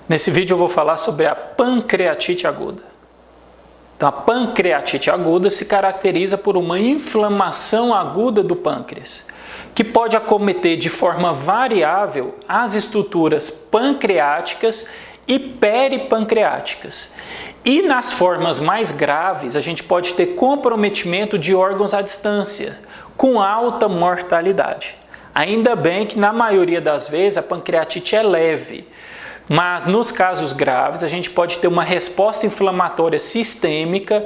Nesse vídeo eu vou falar sobre a pancreatite aguda. Então, a pancreatite aguda se caracteriza por uma inflamação aguda do pâncreas, que pode acometer de forma variável as estruturas pancreáticas e peripancreáticas. E nas formas mais graves, a gente pode ter comprometimento de órgãos à distância, com alta mortalidade. Ainda bem que na maioria das vezes a pancreatite é leve, mas nos casos graves a gente pode ter uma resposta inflamatória sistêmica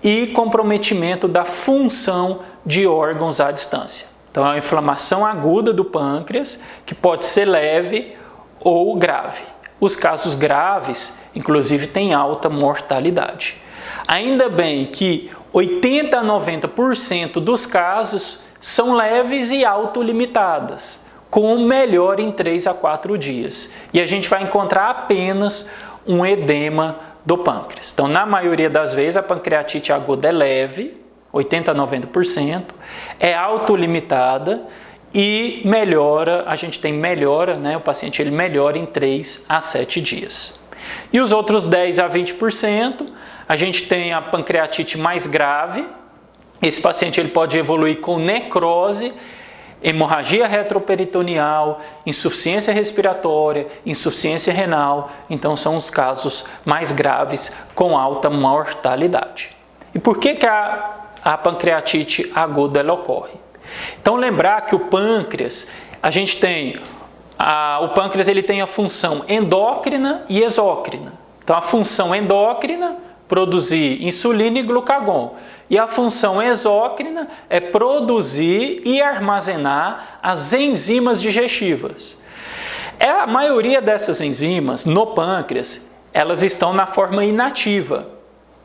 e comprometimento da função de órgãos à distância. Então é uma inflamação aguda do pâncreas que pode ser leve ou grave. Os casos graves, inclusive, têm alta mortalidade. Ainda bem que 80 a 90% dos casos são leves e autolimitadas, com melhora em 3 a 4 dias. E a gente vai encontrar apenas um edema do pâncreas. Então, na maioria das vezes, a pancreatite aguda é leve, 80 a 90%, é autolimitada e melhora, a gente tem melhora, o paciente ele melhora em 3 a 7 dias. E os outros 10 a 20%, a gente tem a pancreatite mais grave. Esse paciente ele pode evoluir com necrose, hemorragia retroperitoneal, insuficiência respiratória, insuficiência renal. Então são os casos mais graves com alta mortalidade. E por que a pancreatite aguda ela ocorre? Então lembrar que o pâncreas, a gente tem, o pâncreas ele tem a função endócrina e exócrina. Então a função endócrina, produzir insulina e glucagon. E a função exócrina é produzir e armazenar as enzimas digestivas. A maioria dessas enzimas no pâncreas, elas estão na forma inativa.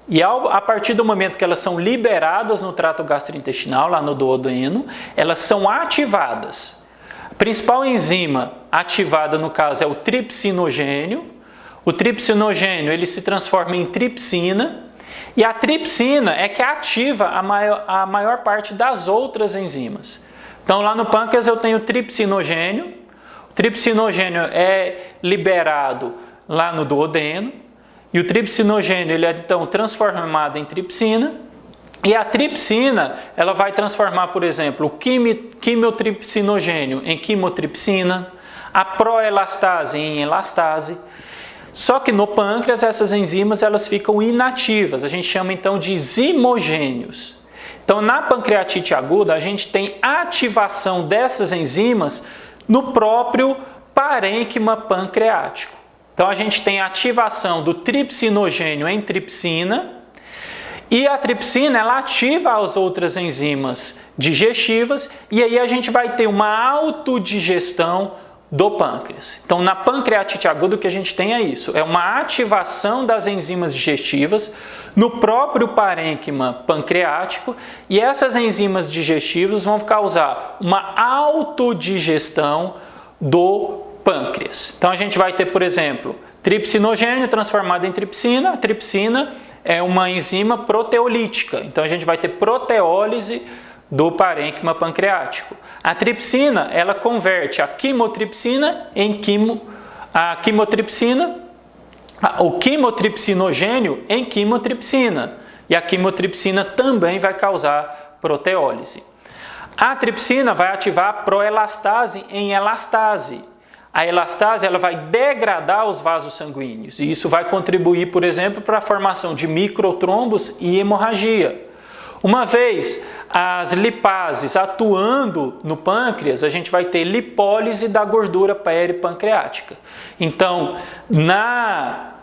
E a partir do momento que elas são liberadas no trato gastrointestinal, lá no duodeno, elas são ativadas. A principal enzima ativada no caso é o tripsinogênio. O tripsinogênio ele se transforma em tripsina. E a tripsina é que ativa a maior parte das outras enzimas. Então lá no pâncreas eu tenho tripsinogênio. O tripsinogênio é liberado lá no duodeno. E o tripsinogênio ele é então transformado em tripsina. E a tripsina ela vai transformar, por exemplo, o quimiotripsinogênio em quimotripsina, a proelastase em elastase. Só que no pâncreas essas enzimas elas ficam inativas, a gente chama então de zimogênios. Então na pancreatite aguda a gente tem ativação dessas enzimas no próprio parênquima pancreático. Então a gente tem ativação do tripsinogênio em tripsina e a tripsina ela ativa as outras enzimas digestivas e aí a gente vai ter uma autodigestão do pâncreas. Então, na pancreatite aguda o que a gente tem é isso, é uma ativação das enzimas digestivas no próprio parênquima pancreático e essas enzimas digestivas vão causar uma autodigestão do pâncreas. Então, a gente vai ter, por exemplo, tripsinogênio transformado em tripsina. A tripsina é uma enzima proteolítica, então a gente vai ter proteólise do parênquima pancreático. A tripsina, ela converte a quimotripsina em o quimotripsinogênio em quimotripsina. E a quimotripsina também vai causar proteólise. A tripsina vai ativar a proelastase em elastase. A elastase ela vai degradar os vasos sanguíneos e isso vai contribuir, por exemplo, para a formação de microtrombos e hemorragia. Uma vez as lipases atuando no pâncreas, a gente vai ter lipólise da gordura peripancreática. Então, na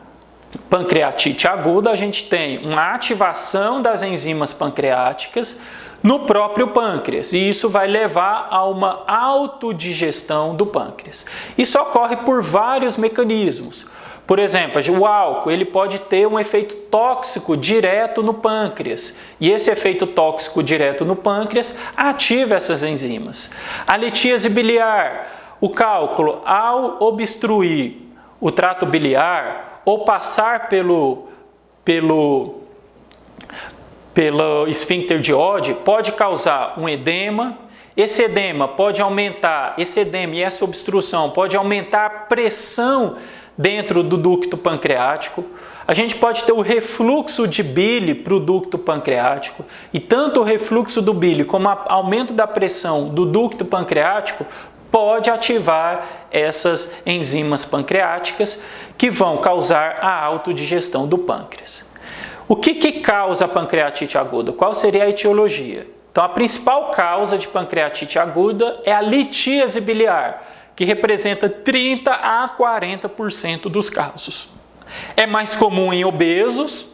pancreatite aguda, a gente tem uma ativação das enzimas pancreáticas no próprio pâncreas, e isso vai levar a uma autodigestão do pâncreas. Isso ocorre por vários mecanismos. Por exemplo, o álcool ele pode ter um efeito tóxico direto no pâncreas e esse efeito tóxico direto no pâncreas ativa essas enzimas. A litíase biliar, o cálculo, ao obstruir o trato biliar ou passar pelo esfíncter de Oddi, pode causar um edema. Esse edema pode aumentar, esse edema e essa obstrução pode aumentar a pressão dentro do ducto pancreático. A gente pode ter o refluxo de bile para o ducto pancreático, e tanto o refluxo do bile como o aumento da pressão do ducto pancreático pode ativar essas enzimas pancreáticas que vão causar a autodigestão do pâncreas. O que causa a pancreatite aguda? Qual seria a etiologia? Então, a principal causa de pancreatite aguda é a litíase biliar, que representa 30 a 40% dos casos. É mais comum em obesos,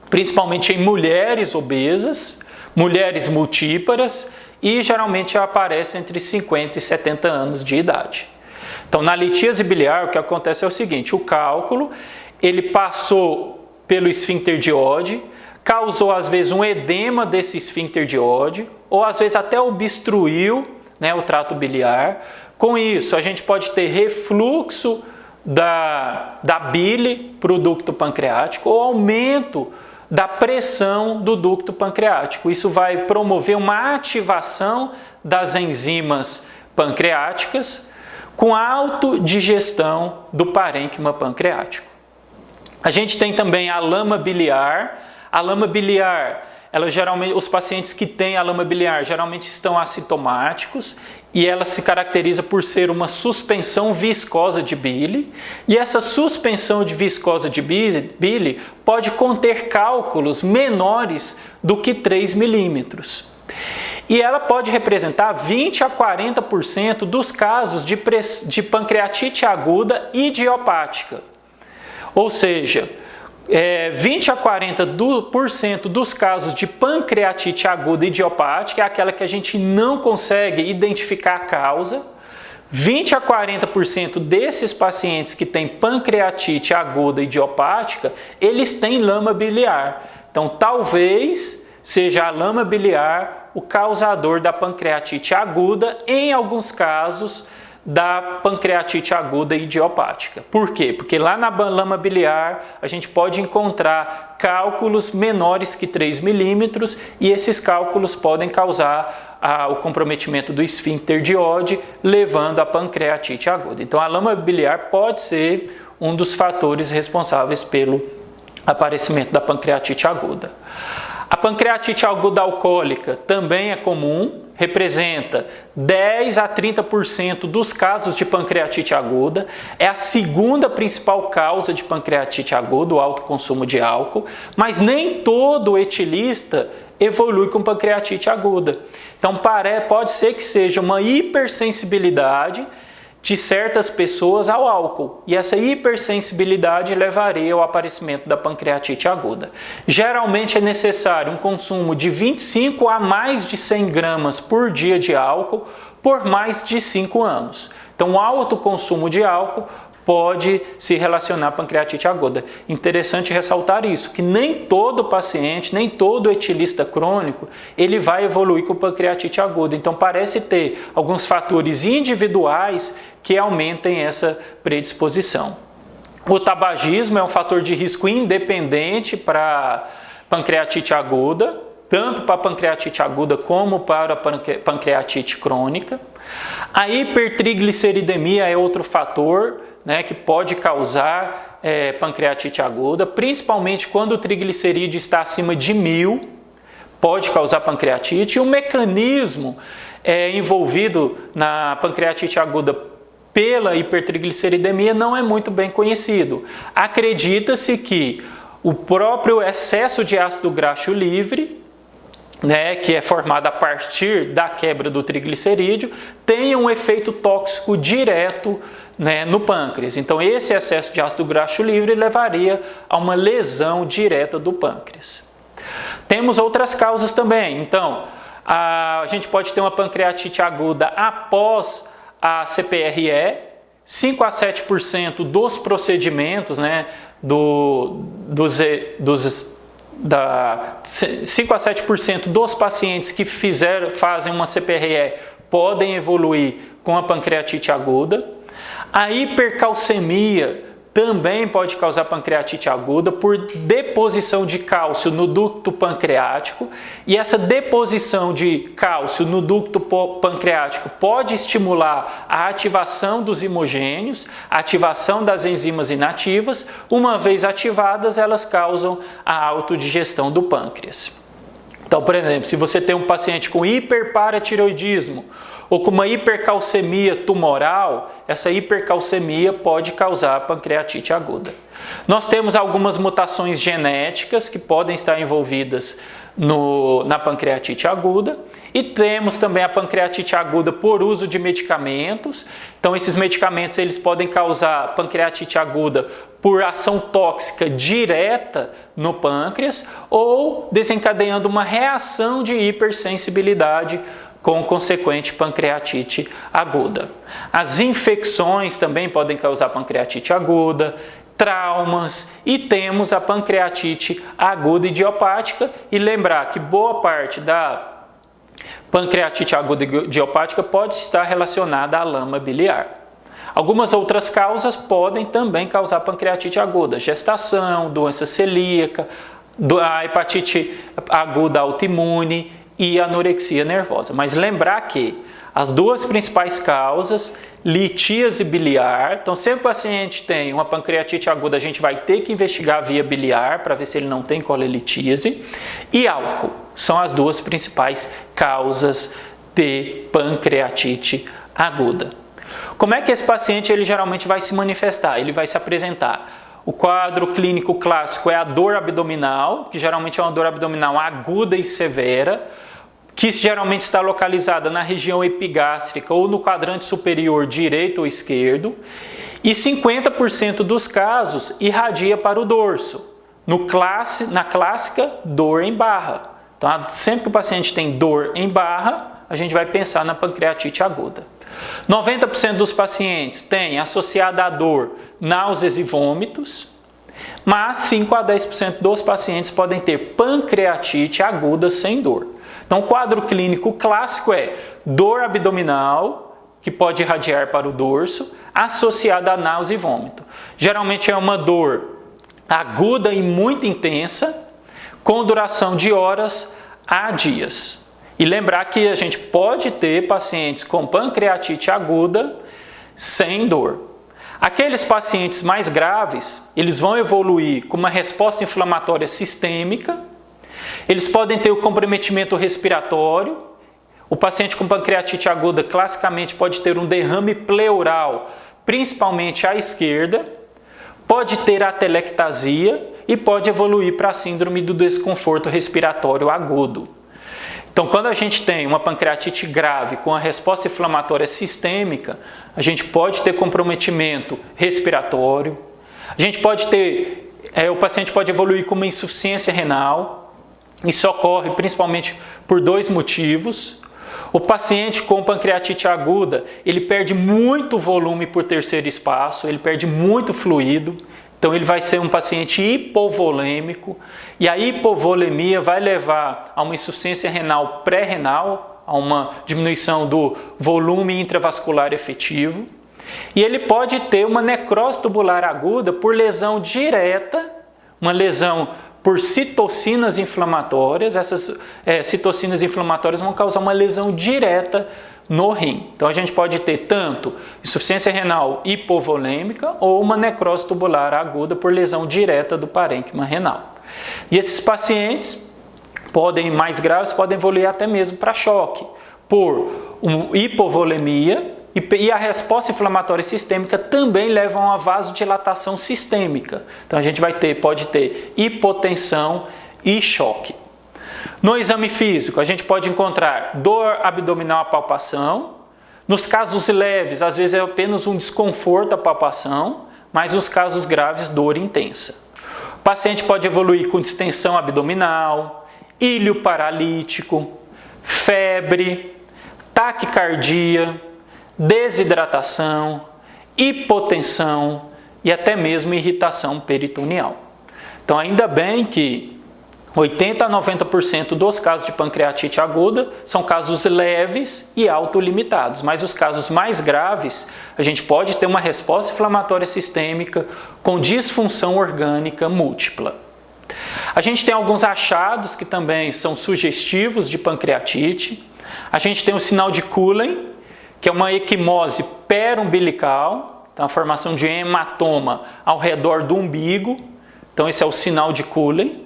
principalmente em mulheres obesas, mulheres multíparas, e geralmente aparece entre 50 e 70 anos de idade. Então, na litíase biliar, o que acontece é o seguinte: o cálculo ele passou pelo esfíncter de Oddi, causou às vezes um edema desse esfíncter de Oddi, ou às vezes até obstruiu, né, o trato biliar. Com isso, a gente pode ter refluxo da bile para o ducto pancreático, ou aumento da pressão do ducto pancreático. Isso vai promover uma ativação das enzimas pancreáticas com autodigestão do parênquima pancreático. A gente tem também a lama biliar. A lama biliar, os pacientes que têm a lama biliar geralmente estão assintomáticos, e ela se caracteriza por ser uma suspensão viscosa de bile, e essa suspensão de viscosa de bile pode conter cálculos menores do que 3 milímetros. E ela pode representar 20 a 40% dos casos de pancreatite aguda idiopática. Ou seja, 20 a 40% dos casos de pancreatite aguda idiopática é aquela que a gente não consegue identificar a causa. 20 a 40% desses pacientes que têm pancreatite aguda idiopática, eles têm lama biliar. Então, talvez seja a lama biliar o causador da pancreatite aguda, em alguns casos, da pancreatite aguda idiopática. Por quê? Porque lá na lama biliar a gente pode encontrar cálculos menores que 3 milímetros, e esses cálculos podem causar o comprometimento do esfíncter de Oddi, levando à pancreatite aguda. Então, a lama biliar pode ser um dos fatores responsáveis pelo aparecimento da pancreatite aguda. A pancreatite aguda alcoólica também é comum, representa 10 a 30% dos casos de pancreatite aguda, é a segunda principal causa de pancreatite aguda, o alto consumo de álcool, mas nem todo etilista evolui com pancreatite aguda. Então, pode ser que seja uma hipersensibilidade de certas pessoas ao álcool, e essa hipersensibilidade levaria ao aparecimento da pancreatite aguda. Geralmente é necessário um consumo de 25 a mais de 100 gramas por dia de álcool por mais de 5 anos. Então, o alto consumo de álcool pode se relacionar à pancreatite aguda. Interessante ressaltar isso, que nem todo paciente, nem todo etilista crônico, ele vai evoluir com pancreatite aguda. Então, parece ter alguns fatores individuais que aumentem essa predisposição. O tabagismo é um fator de risco independente para pancreatite aguda, tanto para a pancreatite aguda como para a pancreatite crônica. A hipertrigliceridemia é outro fator, né, que pode causar pancreatite aguda, principalmente quando o triglicerídeo está acima de 1000, pode causar pancreatite. E o mecanismo envolvido na pancreatite aguda pela hipertrigliceridemia não é muito bem conhecido. Acredita-se que o próprio excesso de ácido graxo livre, né, que é formado a partir da quebra do triglicerídeo, tem um efeito tóxico direto, né, no pâncreas. Então, esse excesso de ácido graxo livre levaria a uma lesão direta do pâncreas. Temos outras causas também. Então, a gente pode ter uma pancreatite aguda após a CPRE. 5 a 7% dos procedimentos, né, 5 a 7% dos pacientes que fazem uma CPRE podem evoluir com a pancreatite aguda. A hipercalcemia também pode causar pancreatite aguda por deposição de cálcio no ducto pancreático, e essa deposição de cálcio no ducto pancreático pode estimular a ativação dos imogênios, a ativação das enzimas inativas. Uma vez ativadas, elas causam a autodigestão do pâncreas. Então, por exemplo, se você tem um paciente com hiperparatireoidismo ou com uma hipercalcemia tumoral, essa hipercalcemia pode causar pancreatite aguda. Nós temos algumas mutações genéticas que podem estar envolvidas na pancreatite aguda, e temos também a pancreatite aguda por uso de medicamentos. Então, esses medicamentos eles podem causar pancreatite aguda por ação tóxica direta no pâncreas ou desencadeando uma reação de hipersensibilidade com consequente pancreatite aguda. As infecções também podem causar pancreatite aguda, traumas, e temos a pancreatite aguda idiopática. E lembrar que boa parte da pancreatite aguda idiopática pode estar relacionada à lama biliar. Algumas outras causas podem também causar pancreatite aguda: gestação, doença celíaca, a hepatite aguda autoimune e anorexia nervosa. Mas lembrar que as duas principais causas, litíase biliar, então sempre que o paciente tem uma pancreatite aguda, a gente vai ter que investigar a via biliar para ver se ele não tem colelitíase, e álcool são as duas principais causas de pancreatite aguda. Como é que esse paciente ele geralmente vai se manifestar? Ele vai se apresentar. O quadro clínico clássico é a dor abdominal, que geralmente é uma dor abdominal aguda e severa, que geralmente está localizada na região epigástrica ou no quadrante superior direito ou esquerdo, e 50% dos casos irradia para o dorso, na clássica dor em barra. Então, sempre que o paciente tem dor em barra, a gente vai pensar na pancreatite aguda. 90% dos pacientes têm associada à dor náuseas e vômitos, mas 5 a 10% dos pacientes podem ter pancreatite aguda sem dor. Então, o quadro clínico clássico é dor abdominal, que pode irradiar para o dorso, associada a náusea e vômito. Geralmente é uma dor aguda e muito intensa, com duração de horas a dias. E lembrar que a gente pode ter pacientes com pancreatite aguda sem dor. Aqueles pacientes mais graves, eles vão evoluir com uma resposta inflamatória sistêmica. Eles podem ter o comprometimento respiratório. O paciente com pancreatite aguda classicamente pode ter um derrame pleural, principalmente à esquerda, pode ter atelectasia e pode evoluir para a síndrome do desconforto respiratório agudo. Então, quando a gente tem uma pancreatite grave com a resposta inflamatória sistêmica, a gente pode ter comprometimento respiratório, a gente pode ter, o paciente pode evoluir com uma insuficiência renal. Isso ocorre principalmente por dois motivos. O paciente com pancreatite aguda, ele perde muito volume por terceiro espaço, ele perde muito fluido, então ele vai ser um paciente hipovolêmico, e a hipovolemia vai levar a uma insuficiência renal pré-renal, a uma diminuição do volume intravascular efetivo, e ele pode ter uma necrose tubular aguda por lesão direta, uma lesão por citocinas inflamatórias. Essas citocinas inflamatórias vão causar uma lesão direta no rim. Então a gente pode ter tanto insuficiência renal hipovolêmica ou uma necrose tubular aguda por lesão direta do parênquima renal. E esses pacientes mais graves podem evoluir até mesmo para choque, por hipovolemia, e a resposta inflamatória sistêmica também leva a uma vasodilatação sistêmica. Então a gente pode ter hipotensão e choque. No exame físico, a gente pode encontrar dor abdominal à palpação. Nos casos leves, às vezes é apenas um desconforto à palpação, mas nos casos graves, dor intensa. O paciente pode evoluir com distensão abdominal, íleo paralítico, febre, taquicardia, desidratação, hipotensão e até mesmo irritação peritoneal. Então, ainda bem que 80 a 90% dos casos de pancreatite aguda são casos leves e autolimitados, mas os casos mais graves, a gente pode ter uma resposta inflamatória sistêmica com disfunção orgânica múltipla. A gente tem alguns achados que também são sugestivos de pancreatite. A gente tem o sinal de Cullen, que é uma equimose perumbilical, então a formação de hematoma ao redor do umbigo, então esse é o sinal de Cullen.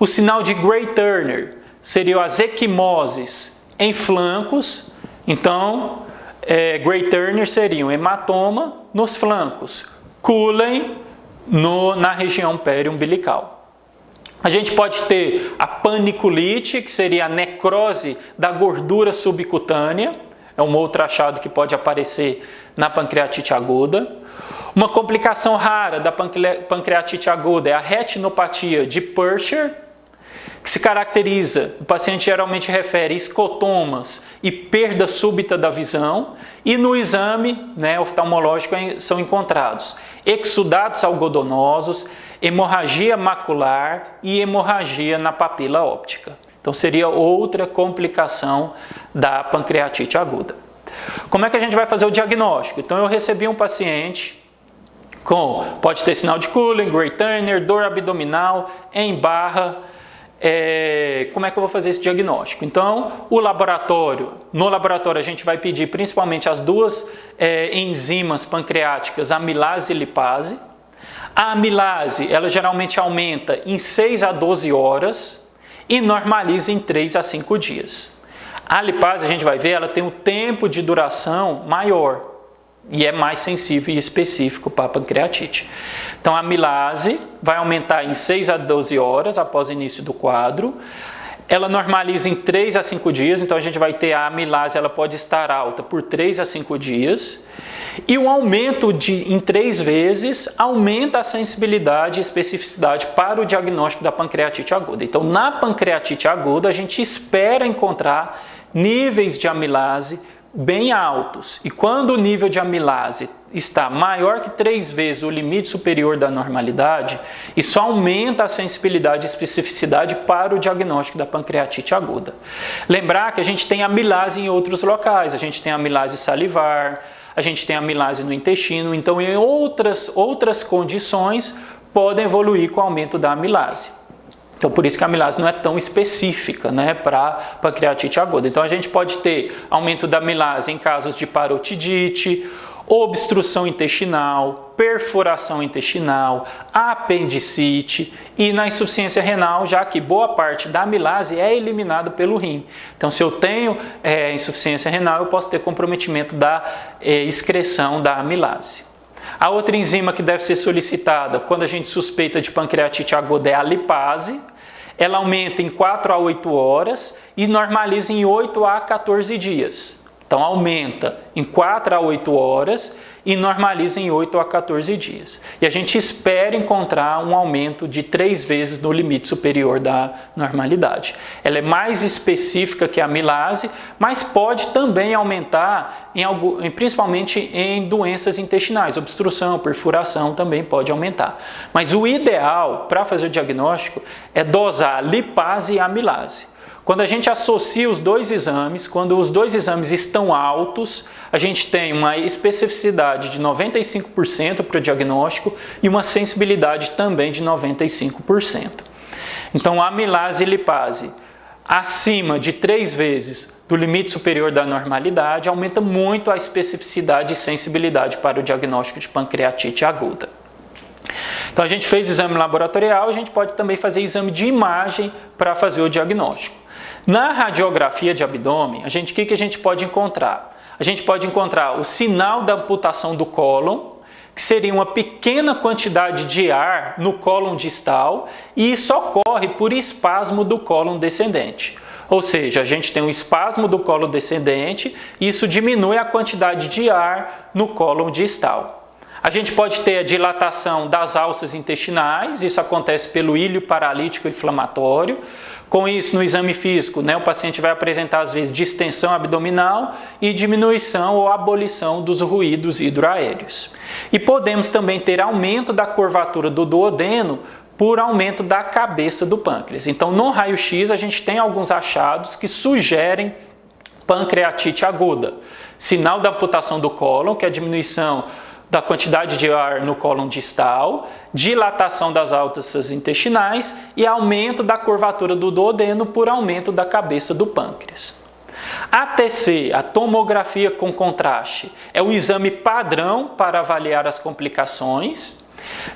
O sinal de Gray-Turner seriam as equimoses em flancos, então Gray-Turner seria um hematoma nos flancos, Cullen na região periumbilical. A gente pode ter a paniculite, que seria a necrose da gordura subcutânea, é um outro achado que pode aparecer na pancreatite aguda. Uma complicação rara da pancreatite aguda é a retinopatia de Purcher, que se caracteriza, o paciente geralmente refere escotomas e perda súbita da visão, e no exame oftalmológico são encontrados exudados algodonosos, hemorragia macular e hemorragia na papila óptica. Então seria outra complicação da pancreatite aguda. Como é que a gente vai fazer o diagnóstico? Então eu recebi um paciente pode ter sinal de Cullen, Gray-Turner, dor abdominal, em barra. Como é que eu vou fazer esse diagnóstico? Então, no laboratório a gente vai pedir principalmente as duas enzimas pancreáticas, amilase e lipase. A amilase, ela geralmente aumenta em 6 a 12 horas e normaliza em 3 a 5 dias. A lipase, a gente vai ver, ela tem um tempo de duração maior e é mais sensível e específico para a pancreatite. Então, a amilase vai aumentar em 6 a 12 horas após o início do quadro. Ela normaliza em 3 a 5 dias, então a gente vai ter a amilase, ela pode estar alta por 3 a 5 dias. E um aumento em 3 vezes aumenta a sensibilidade e especificidade para o diagnóstico da pancreatite aguda. Então, na pancreatite aguda, a gente espera encontrar níveis de amilase bem altos. E quando o nível de amilase está maior que 3 vezes o limite superior da normalidade, isso aumenta a sensibilidade e especificidade para o diagnóstico da pancreatite aguda. Lembrar que a gente tem amilase em outros locais, a gente tem amilase salivar, a gente tem amilase no intestino, então em outras condições podem evoluir com o aumento da amilase. Então, por isso que a amilase não é tão específica para pancreatite aguda. Então, a gente pode ter aumento da amilase em casos de parotidite, obstrução intestinal, perfuração intestinal, apendicite e na insuficiência renal, já que boa parte da amilase é eliminada pelo rim. Então, se eu tenho insuficiência renal, eu posso ter comprometimento da excreção da amilase. A outra enzima que deve ser solicitada quando a gente suspeita de pancreatite aguda é a lipase. Ela aumenta em 4 a 8 horas e normaliza em 8 a 14 dias. Então, aumenta em 4 a 8 horas e normaliza em 8 a 14 dias. E a gente espera encontrar um aumento de 3 vezes no limite superior da normalidade. Ela é mais específica que a amilase, mas pode também aumentar, principalmente em doenças intestinais. Obstrução, perfuração também pode aumentar. Mas o ideal para fazer o diagnóstico é dosar lipase e amilase. Quando a gente associa os dois exames, quando os dois exames estão altos, a gente tem uma especificidade de 95% para o diagnóstico e uma sensibilidade também de 95%. Então, a amilase e lipase acima de 3 vezes do limite superior da normalidade aumenta muito a especificidade e sensibilidade para o diagnóstico de pancreatite aguda. Então, a gente fez exame laboratorial, a gente pode também fazer exame de imagem para fazer o diagnóstico. Na radiografia de abdômen, o que a gente pode encontrar? A gente pode encontrar o sinal da amputação do cólon, que seria uma pequena quantidade de ar no cólon distal, e isso ocorre por espasmo do cólon descendente. Ou seja, a gente tem um espasmo do cólon descendente e isso diminui a quantidade de ar no cólon distal. A gente pode ter a dilatação das alças intestinais, isso acontece pelo íleo paralítico inflamatório. Com isso, no exame físico, o paciente vai apresentar, às vezes, distensão abdominal e diminuição ou abolição dos ruídos hidroaéreos. E podemos também ter aumento da curvatura do duodeno por aumento da cabeça do pâncreas. Então, no raio-x, a gente tem alguns achados que sugerem pancreatite aguda. Sinal da amputação do cólon, que é a diminuição da quantidade de ar no cólon distal, dilatação das alças intestinais e aumento da curvatura do duodeno por aumento da cabeça do pâncreas. A TC, a tomografia com contraste, é o exame padrão para avaliar as complicações.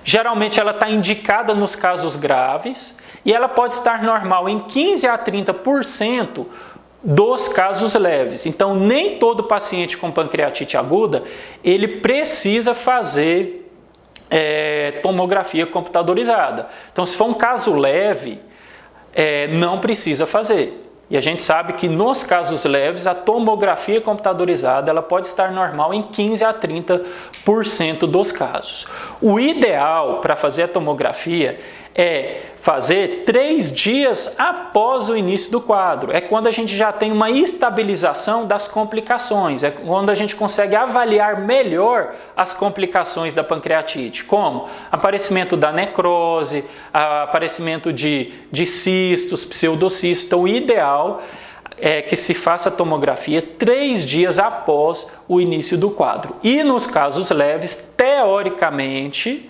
Geralmente ela está indicada nos casos graves e ela pode estar normal em 15 a 30% dos casos leves. Então, nem todo paciente com pancreatite aguda, ele precisa fazer tomografia computadorizada. Então, se for um caso leve, não precisa fazer. E a gente sabe que nos casos leves, a tomografia computadorizada ela pode estar normal em 15 a 30% dos casos. O ideal para fazer a tomografia é fazer 3 dias após o início do quadro. É quando a gente já tem uma estabilização das complicações, é quando a gente consegue avaliar melhor as complicações da pancreatite, como aparecimento da necrose, aparecimento de cistos, pseudocistos. Então, o ideal é que se faça a tomografia 3 dias após o início do quadro. E nos casos leves, teoricamente,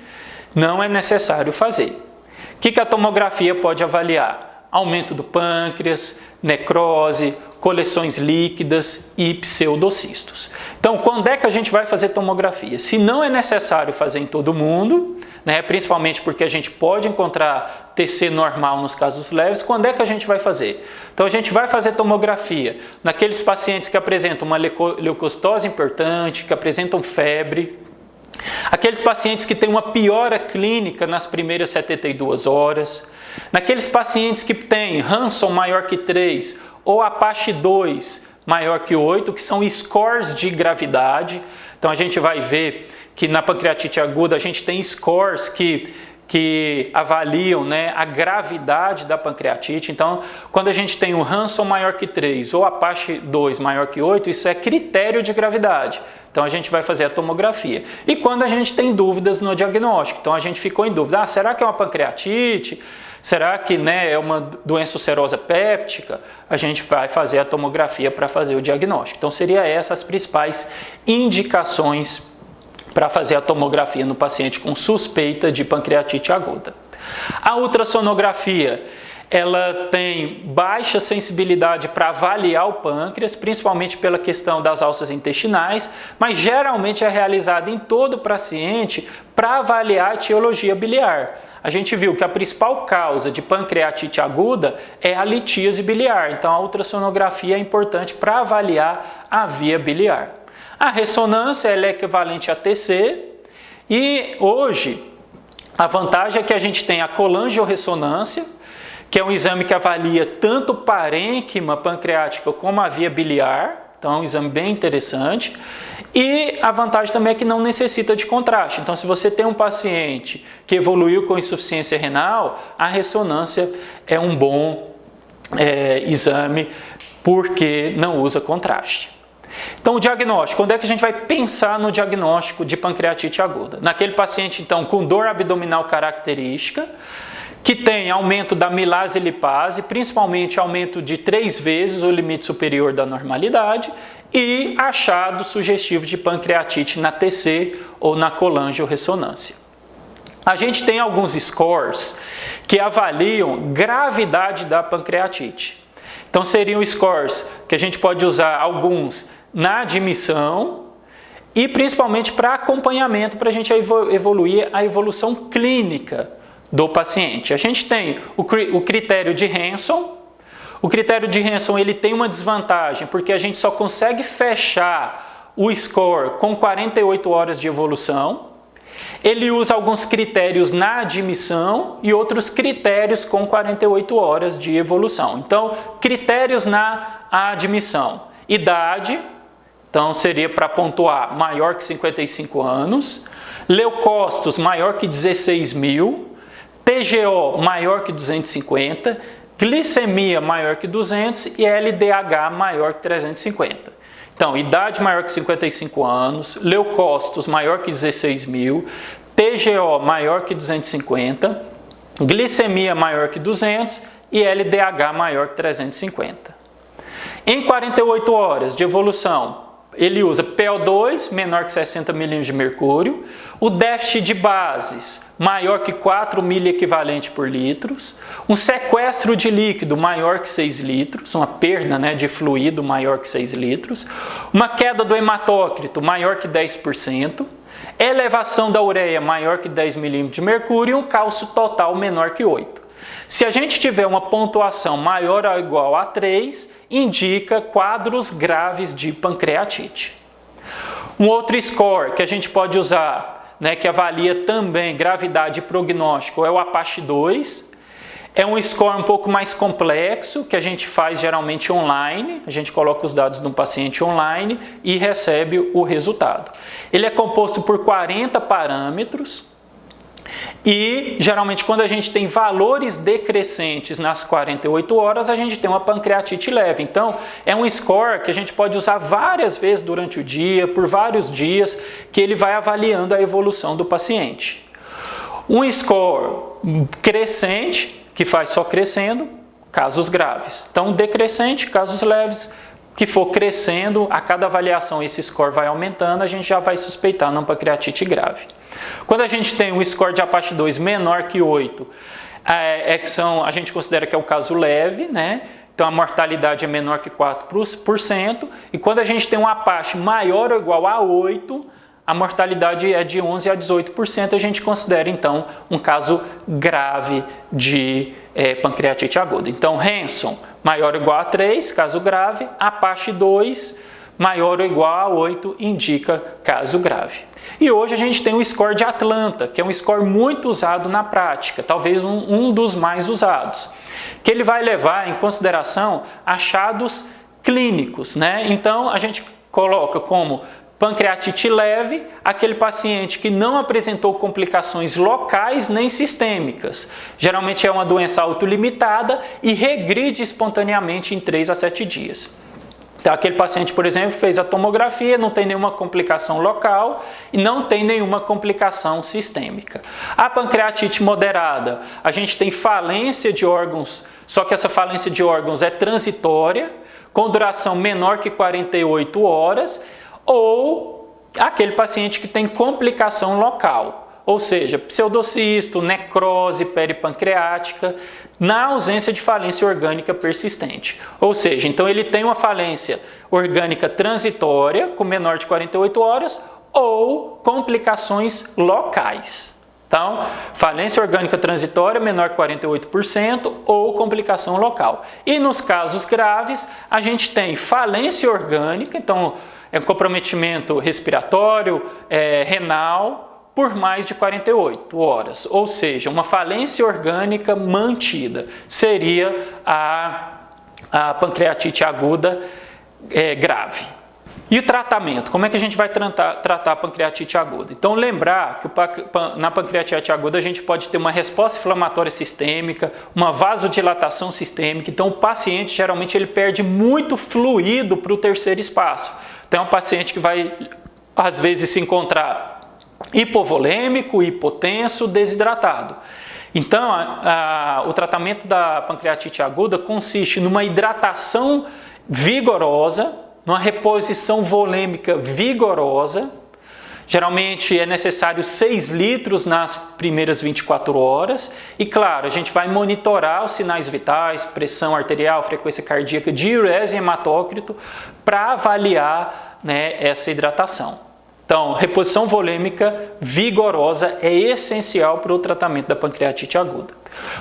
não é necessário fazer. O que a tomografia pode avaliar? Aumento do pâncreas, necrose, coleções líquidas e pseudocistos. Então, quando é que a gente vai fazer tomografia? Se não é necessário fazer em todo mundo, principalmente porque a gente pode encontrar TC normal nos casos leves, quando é que a gente vai fazer? Então, a gente vai fazer tomografia naqueles pacientes que apresentam uma leucocitose importante, que apresentam febre, aqueles pacientes que têm uma piora clínica nas primeiras 72 horas, naqueles pacientes que têm Hanson maior que 3 ou Apache 2 maior que 8, que são scores de gravidade. Então a gente vai ver que na pancreatite aguda a gente tem scores que avaliam a gravidade da pancreatite. Então, quando a gente tem o Hanson maior que 3 ou Apache 2 maior que 8, isso é critério de gravidade. Então, a gente vai fazer a tomografia. E quando a gente tem dúvidas no diagnóstico, então a gente ficou em dúvida, será que é uma pancreatite? Será que é uma doença ulcerosa péptica? A gente vai fazer a tomografia para fazer o diagnóstico. Então, seriam essas as principais indicações para fazer a tomografia no paciente com suspeita de pancreatite aguda. A ultrassonografia, ela tem baixa sensibilidade para avaliar o pâncreas, principalmente pela questão das alças intestinais, mas geralmente é realizada em todo paciente para avaliar a etiologia biliar. A gente viu que a principal causa de pancreatite aguda é a litíase biliar, então a ultrassonografia é importante para avaliar a via biliar. A ressonância ela é equivalente a TC e hoje a vantagem é que a gente tem a colangiorressonância, que é um exame que avalia tanto o parênquima pancreático como a via biliar, então é um exame bem interessante. E a vantagem também é que não necessita de contraste. Então, se você tem um paciente que evoluiu com insuficiência renal, a ressonância é um bom exame porque não usa contraste. Então, o diagnóstico, quando é que a gente vai pensar no diagnóstico de pancreatite aguda? Naquele paciente, então, com dor abdominal característica, que tem aumento da milase e lipase, principalmente aumento de 3 vezes o limite superior da normalidade, e achado sugestivo de pancreatite na TC ou na colangiorressonância. A gente tem alguns scores que avaliam gravidade da pancreatite. Então, seriam scores que a gente pode usar alguns na admissão e principalmente para acompanhamento, para a gente evoluir a evolução clínica do paciente. A gente tem o critério de Hanson. O critério de Hanson ele tem uma desvantagem, porque a gente só consegue fechar o score com 48 horas de evolução. Ele usa alguns critérios na admissão e outros critérios com 48 horas de evolução. Então, critérios na admissão. Idade, então seria para pontuar maior que 55 anos. Leucócitos maior que 16.000. TGO maior que 250. Glicemia maior que 200 e LDH maior que 350. Então, idade maior que 55 anos, leucócitos maior que 16.000, TGO maior que 250, glicemia maior que 200 e LDH maior que 350. Em 48 horas de evolução, ele usa PO2 menor que 60 milímetros de mercúrio, o déficit de bases maior que 4 miliequivalente por litro, um sequestro de líquido maior que 6 litros, uma perda, né, de fluido maior que 6 litros, uma queda do hematócrito maior que 10%, elevação da ureia maior que 10 milímetros de mercúrio e um cálcio total menor que 8. Se a gente tiver uma pontuação maior ou igual a 3, indica quadros graves de pancreatite. Um outro score que a gente pode usar, né, que avalia também gravidade e prognóstico, é o APACHE 2. É um score um pouco mais complexo, que a gente faz geralmente online. A gente coloca os dados de um paciente online e recebe o resultado. Ele é composto por 40 parâmetros. E, geralmente, quando a gente tem valores decrescentes nas 48 horas, a gente tem uma pancreatite leve. Então, é um score que a gente pode usar várias vezes durante o dia, por vários dias, que ele vai avaliando a evolução do paciente. Um score crescente, que faz só crescendo, casos graves. Então, decrescente, casos leves, que for crescendo, a cada avaliação esse score vai aumentando, a gente já vai suspeitar uma pancreatite grave. Quando a gente tem um score de APACHE 2 menor que 8, a gente considera que é o caso leve, né? Então a mortalidade é menor que 4%, e quando a gente tem um APACHE maior ou igual a 8, a mortalidade é de 11% a 18%, a gente considera então um caso grave de pancreatite aguda. Então Hanson, maior ou igual a 3, caso grave, APACHE 2, maior ou igual a 8, indica caso grave. E hoje a gente tem o score de Atlanta, que é um score muito usado na prática, talvez um dos mais usados, que ele vai levar em consideração achados clínicos, né? Então a gente coloca como pancreatite leve aquele paciente que não apresentou complicações locais nem sistêmicas. Geralmente é uma doença autolimitada e regride espontaneamente em 3 a 7 dias. Então, aquele paciente, por exemplo, fez a tomografia, não tem nenhuma complicação local e não tem nenhuma complicação sistêmica. A pancreatite moderada, a gente tem falência de órgãos, só que essa falência de órgãos é transitória, com duração menor que 48 horas, ou aquele paciente que tem complicação local. Ou seja, pseudocisto, necrose peripancreática, na ausência de falência orgânica persistente. Ou seja, então ele tem uma falência orgânica transitória, com menor de 48 horas, ou complicações locais. Então, falência orgânica transitória menor que 48% ou complicação local. E nos casos graves, a gente tem falência orgânica, então é comprometimento respiratório, renal, por mais de 48 horas, ou seja, uma falência orgânica mantida, seria a pancreatite aguda grave. E o tratamento? Como é que a gente vai tratar a pancreatite aguda? Então, lembrar que na pancreatite aguda a gente pode ter uma resposta inflamatória sistêmica, uma vasodilatação sistêmica. Então, o paciente, geralmente, ele perde muito fluido para o terceiro espaço. Então, é um paciente que vai, às vezes, se encontrar hipovolêmico, hipotenso, desidratado. Então, o tratamento da pancreatite aguda consiste numa hidratação vigorosa, numa reposição volêmica vigorosa. Geralmente é necessário 6 litros nas primeiras 24 horas. E claro, a gente vai monitorar os sinais vitais, pressão arterial, frequência cardíaca, diurese e hematócrito, para avaliar, né, essa hidratação. Então, reposição volêmica vigorosa é essencial para o tratamento da pancreatite aguda.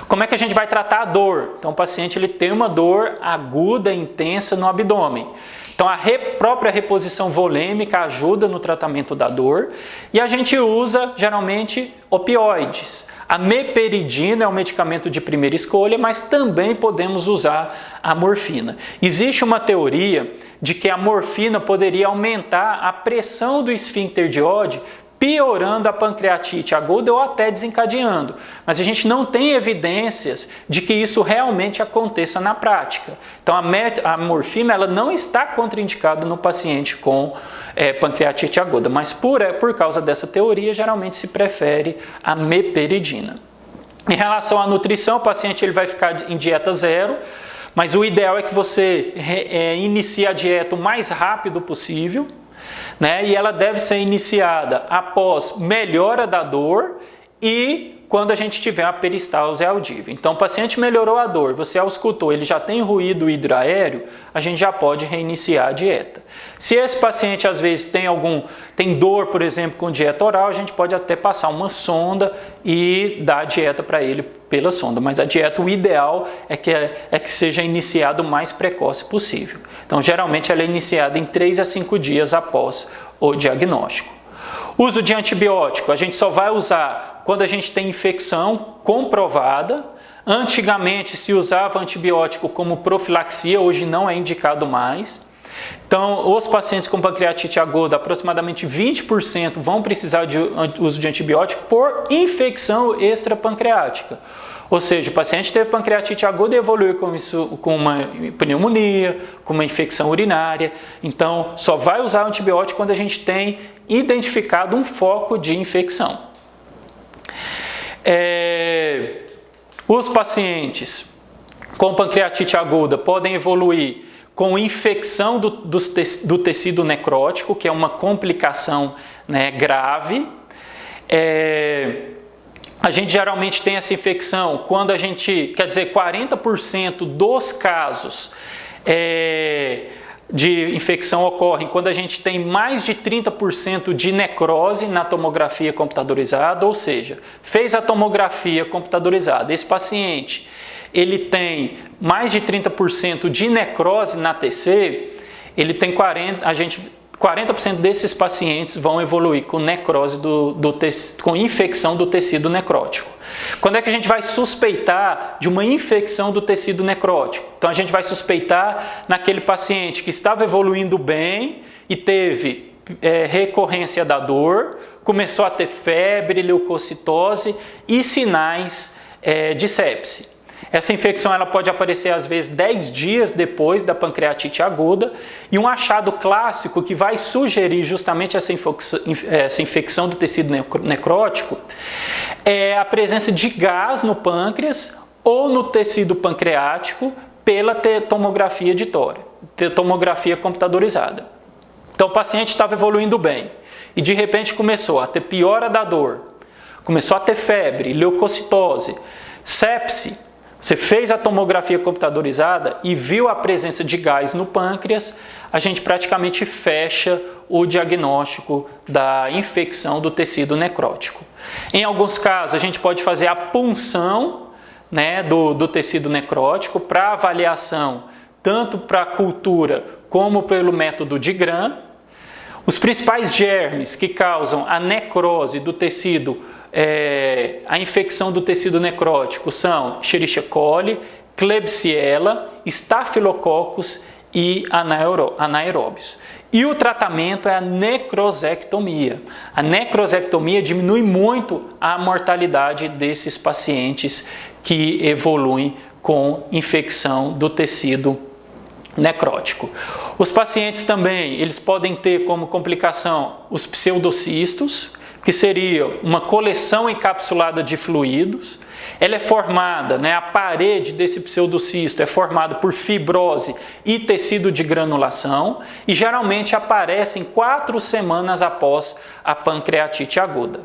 Como é que a gente vai tratar a dor? Então, o paciente ele tem uma dor aguda, intensa no abdômen. Então, a própria reposição volêmica ajuda no tratamento da dor e a gente usa, geralmente, opioides. A meperidina é um medicamento de primeira escolha, mas também podemos usar a morfina. Existe uma teoria de que a morfina poderia aumentar a pressão do esfíncter de Oddi, piorando a pancreatite aguda ou até desencadeando. Mas a gente não tem evidências de que isso realmente aconteça na prática. Então a morfina ela não está contraindicada no paciente com pancreatite aguda, mas por causa dessa teoria geralmente se prefere a meperidina. Em relação à nutrição, o paciente ele vai ficar em dieta zero, mas o ideal é que você inicie a dieta o mais rápido possível, né? E ela deve ser iniciada após melhora da dor e quando a gente tiver a peristalse audível. Então, o paciente melhorou a dor, você auscultou, ele já tem ruído hidroaéreo, a gente já pode reiniciar a dieta. Se esse paciente às vezes tem dor, por exemplo, com dieta oral, a gente pode até passar uma sonda e dar a dieta para ele pela sonda, mas a dieta, o ideal é que seja iniciada o mais precoce possível. Então, geralmente ela é iniciada em 3 a 5 dias após o diagnóstico. Uso de antibiótico, a gente só vai usar quando a gente tem infecção comprovada. Antigamente se usava antibiótico como profilaxia, hoje não é indicado mais. Então, os pacientes com pancreatite aguda, aproximadamente 20% vão precisar de uso de antibiótico por infecção extrapancreática. Ou seja, o paciente teve pancreatite aguda e evoluiu com uma pneumonia, com uma infecção urinária. Então, só vai usar o antibiótico quando a gente tem identificado um foco de infecção. Os pacientes com pancreatite aguda podem evoluir com infecção do tecido necrótico, que é uma complicação, né, grave. A gente geralmente tem essa infecção quando 40% dos casos de infecção ocorrem quando a gente tem mais de 30% de necrose na tomografia computadorizada, ou seja, fez a tomografia computadorizada, esse paciente ele tem mais de 30% de necrose na TC, ele tem 40% desses pacientes vão evoluir com necrose com infecção do tecido necrótico. Quando é que a gente vai suspeitar de uma infecção do tecido necrótico? Então a gente vai suspeitar naquele paciente que estava evoluindo bem e teve recorrência da dor, começou a ter febre, leucocitose e sinais de sepse. Essa infecção ela pode aparecer às vezes 10 dias depois da pancreatite aguda, e um achado clássico que vai sugerir justamente essa infecção do tecido necrótico é a presença de gás no pâncreas ou no tecido pancreático pela tomografia de tórax, tomografia computadorizada. Então o paciente estava evoluindo bem e de repente começou a ter piora da dor, começou a ter febre, leucocitose, sepse. Você fez a tomografia computadorizada e viu a presença de gás no pâncreas, a gente praticamente fecha o diagnóstico da infecção do tecido necrótico. Em alguns casos, a gente pode fazer a punção, né, do tecido necrótico para avaliação, tanto para a cultura como pelo método de Gram. Os principais germes que causam a necrose do tecido, a infecção do tecido necrótico são Escherichia coli, Klebsiella, Staphylococcus e anaeróbios. E o tratamento é a necrosectomia. A necrosectomia diminui muito a mortalidade desses pacientes que evoluem com infecção do tecido necrótico. Os pacientes também, eles podem ter como complicação os pseudocistos, que seria uma coleção encapsulada de fluidos. Ela é formada, né, a parede desse pseudocisto é formada por fibrose e tecido de granulação e geralmente aparecem 4 semanas após a pancreatite aguda.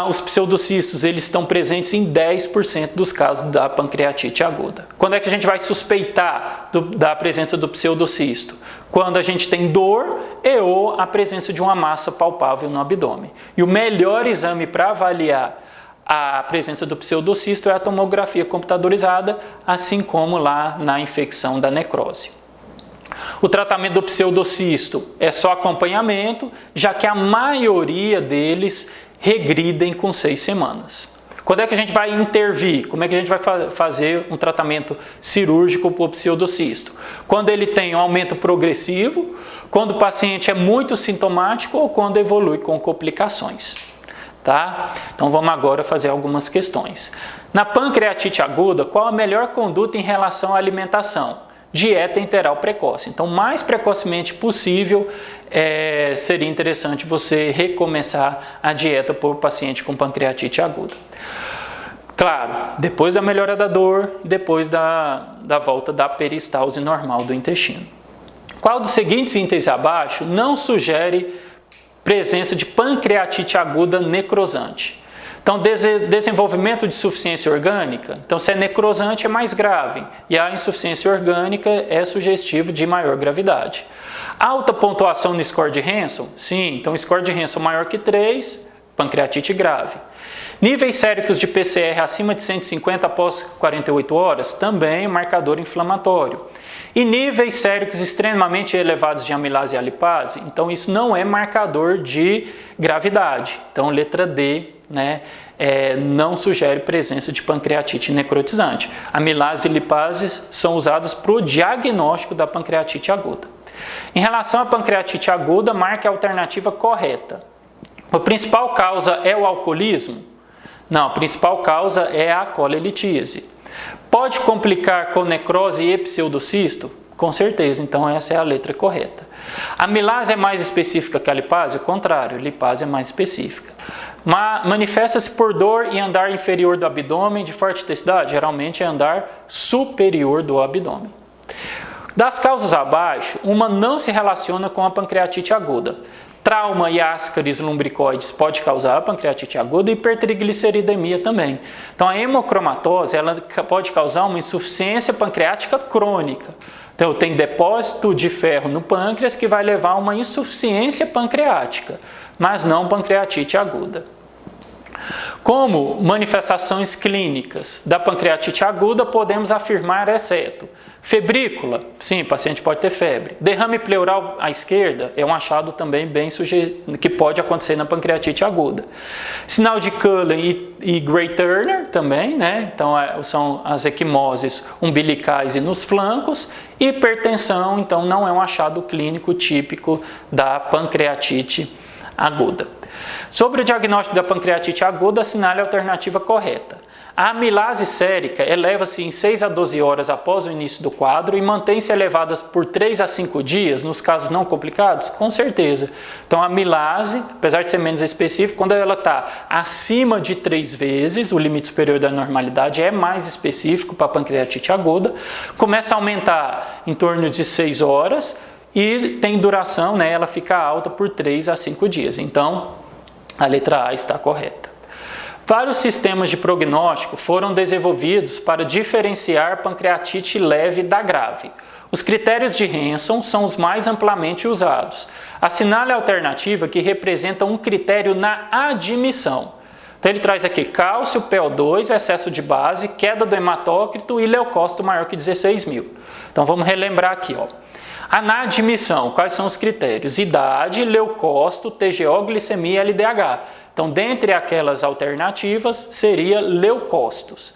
Os pseudocistos eles estão presentes em 10% dos casos da pancreatite aguda. Quando é que a gente vai suspeitar da presença do pseudocisto? Quando a gente tem dor ou a presença de uma massa palpável no abdômen. E o melhor exame para avaliar a presença do pseudocisto é a tomografia computadorizada, assim como lá na infecção da necrose. O tratamento do pseudocisto é só acompanhamento, já que a maioria deles regridem com 6 semanas. Quando é que a gente vai intervir? Como é que a gente vai fazer um tratamento cirúrgico para o pseudocisto? Quando ele tem um aumento progressivo, quando o paciente é muito sintomático ou quando evolui com complicações. Tá? Então vamos agora fazer algumas questões. Na pancreatite aguda, qual a melhor conduta em relação à alimentação? Dieta enteral precoce. Então, mais precocemente possível, seria interessante você recomeçar a dieta por paciente com pancreatite aguda. Claro, depois da melhora da dor, depois da volta da peristalse normal do intestino. Qual dos seguintes itens abaixo não sugere presença de pancreatite aguda necrosante? Então, desenvolvimento de insuficiência orgânica. Então, se é necrosante, é mais grave. E a insuficiência orgânica é sugestivo de maior gravidade. Alta pontuação no score de Hansen? Sim, então score de Hansen maior que 3, pancreatite grave. Níveis séricos de PCR acima de 150 após 48 horas? Também marcador inflamatório. E níveis séricos extremamente elevados de amilase e alipase? Então, isso não é marcador de gravidade. Então, letra D, né, não sugere presença de pancreatite necrotizante. Amilase e lipases são usadas para o diagnóstico da pancreatite aguda. Em relação à pancreatite aguda, marque a alternativa correta. A principal causa é o alcoolismo? Não, a principal causa é a colelitíase. Pode complicar com necrose e pseudocisto? Com certeza, então essa é a letra correta. A amilase é mais específica que a lipase? O contrário, a lipase é mais específica. Manifesta-se por dor e andar inferior do abdômen de forte intensidade? Geralmente é andar superior do abdômen. Das causas abaixo, uma não se relaciona com a pancreatite aguda. Trauma e ascaris lumbricoides pode causar a pancreatite aguda e hipertrigliceridemia também. Então, a hemocromatose ela pode causar uma insuficiência pancreática crônica. Então, tem depósito de ferro no pâncreas que vai levar a uma insuficiência pancreática, mas não pancreatite aguda. Como manifestações clínicas da pancreatite aguda, podemos afirmar exceto febrícula, sim, o paciente pode ter febre. Derrame pleural à esquerda é um achado também bem que pode acontecer na pancreatite aguda. Sinal de Cullen e Gray-Turner também, né? Então são as equimoses umbilicais e nos flancos. Hipertensão, então não é um achado clínico típico da pancreatite aguda. Sobre o diagnóstico da pancreatite aguda, assinale a alternativa correta. A amilase sérica eleva-se em 6 a 12 horas após o início do quadro e mantém-se elevada por 3 a 5 dias nos casos não complicados? Com certeza. Então, a amilase, apesar de ser menos específico, quando ela está acima de 3 vezes, o limite superior da normalidade é mais específico para a pancreatite aguda, começa a aumentar em torno de 6 horas e tem duração, né, ela fica alta por 3 a 5 dias. Então, a letra A está correta. Vários sistemas de prognóstico foram desenvolvidos para diferenciar pancreatite leve da grave. Os critérios de Hansen são os mais amplamente usados. Assinale a alternativa que representa um critério na admissão. Então ele traz aqui cálcio, PO2, excesso de base, queda do hematócrito e leucócito maior que 16.000. Então vamos relembrar aqui, ó. Na admissão, quais são os critérios? Idade, leucócito, TGO, glicemia e LDH. Então, dentre aquelas alternativas, seria leucócitos.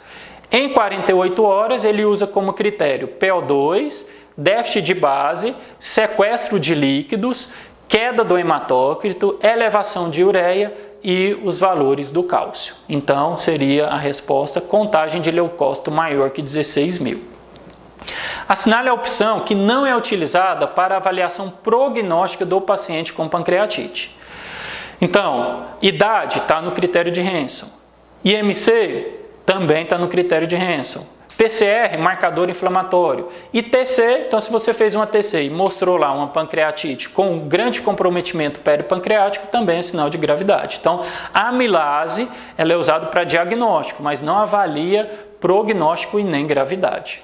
Em 48 horas, ele usa como critério PO2, déficit de base, sequestro de líquidos, queda do hematócrito, elevação de ureia e os valores do cálcio. Então, seria a resposta contagem de leucócito maior que 16.000. Assinale a opção que não é utilizada para avaliação prognóstica do paciente com pancreatite. Então, idade está no critério de Hansen. IMC também está no critério de Hansen. PCR, marcador inflamatório. E TC, então se você fez uma TC e mostrou lá uma pancreatite com grande comprometimento peripancreático, também é sinal de gravidade. Então, a amilase ela é usada para diagnóstico, mas não avalia prognóstico e nem gravidade.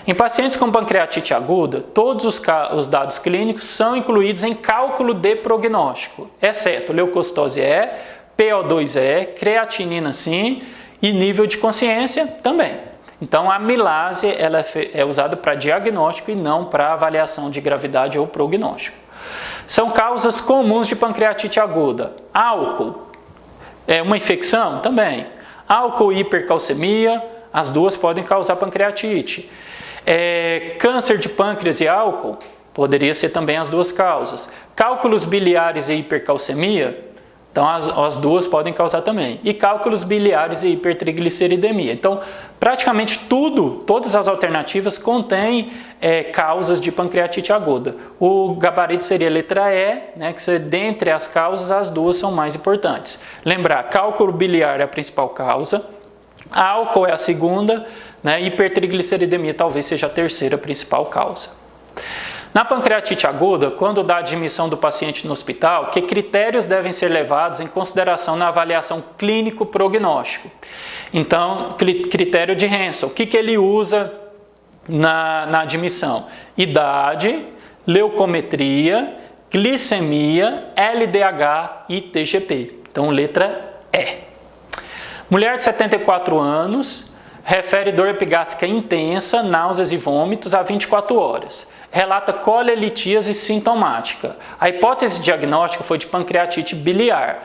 Em pacientes com pancreatite aguda, todos os dados clínicos são incluídos em cálculo de prognóstico, exceto leucocitose E, PO2E, creatinina sim e nível de consciência também. Então a amilase ela é usada para diagnóstico e não para avaliação de gravidade ou prognóstico. São causas comuns de pancreatite aguda. Álcool é uma infecção? Também. Álcool e hipercalcemia, as duas podem causar pancreatite. Câncer de pâncreas e álcool, poderia ser também as duas causas. Cálculos biliares e hipercalcemia, então as duas podem causar também. E cálculos biliares e hipertrigliceridemia. Então, praticamente todas as alternativas contêm causas de pancreatite aguda. O gabarito seria a letra E, né, que dentre as causas, as duas são mais importantes. Lembrar, cálculo biliar é a principal causa. Álcool é a segunda, né? Hipertrigliceridemia talvez seja a terceira principal causa. Na pancreatite aguda, quando dá admissão do paciente no hospital, que critérios devem ser levados em consideração na avaliação clínico-prognóstico? Então, critério de Hansen, o que ele usa na admissão? Idade, leucometria, glicemia, LDH e TGP. Então, letra E. Mulher de 74 anos, refere dor epigástrica intensa, náuseas e vômitos há 24 horas. Relata colelitíase sintomática. A hipótese diagnóstica foi de pancreatite biliar.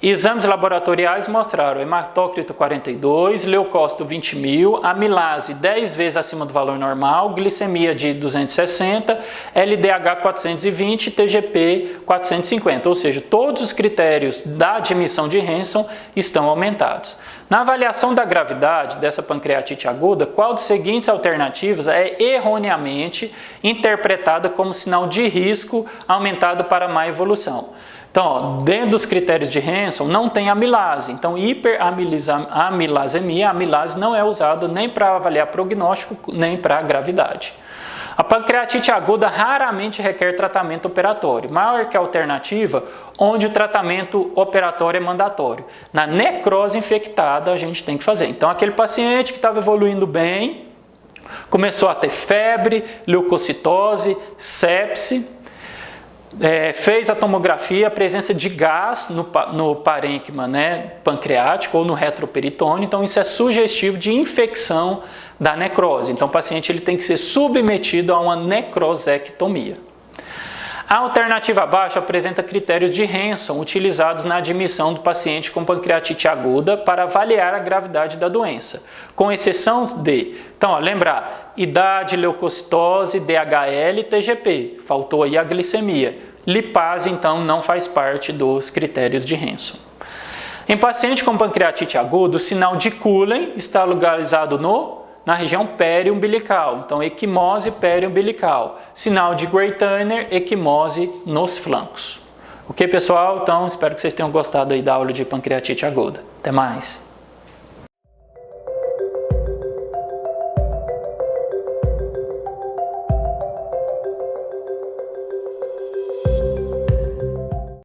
Exames laboratoriais mostraram hematócrito 42, leucócito 20.000, amilase 10 vezes acima do valor normal, glicemia de 260, LDH 420, TGP 450, ou seja, todos os critérios da admissão de Hansen estão aumentados. Na avaliação da gravidade dessa pancreatite aguda, qual das seguintes alternativas é erroneamente interpretada como sinal de risco aumentado para má evolução? Então, ó, dentro dos critérios de Hansen não tem amilase, então hiperamilasemia, a amilase não é usado nem para avaliar prognóstico, nem para gravidade. A pancreatite aguda raramente requer tratamento operatório, maior que a alternativa, onde o tratamento operatório é mandatório. Na necrose infectada a gente tem que fazer. Então, aquele paciente que estava evoluindo bem, começou a ter febre, leucocitose, sepse, fez a tomografia, a presença de gás no parênquima, né, pancreático ou no retroperitônio, então isso é sugestivo de infecção da necrose. Então o paciente ele tem que ser submetido a uma necrosectomia. A alternativa abaixo apresenta critérios de Hansen utilizados na admissão do paciente com pancreatite aguda para avaliar a gravidade da doença, com exceção de, então, ó, lembrar, idade, leucocitose, DHL e TGP, faltou aí a glicemia. Lipase, então, não faz parte dos critérios de Hansen. Em paciente com pancreatite aguda, o sinal de Cullen está localizado na região periumbilical, então equimose periumbilical. Sinal de Gray-Turner, equimose nos flancos. Ok, pessoal? Então, espero que vocês tenham gostado aí da aula de pancreatite aguda. Até mais!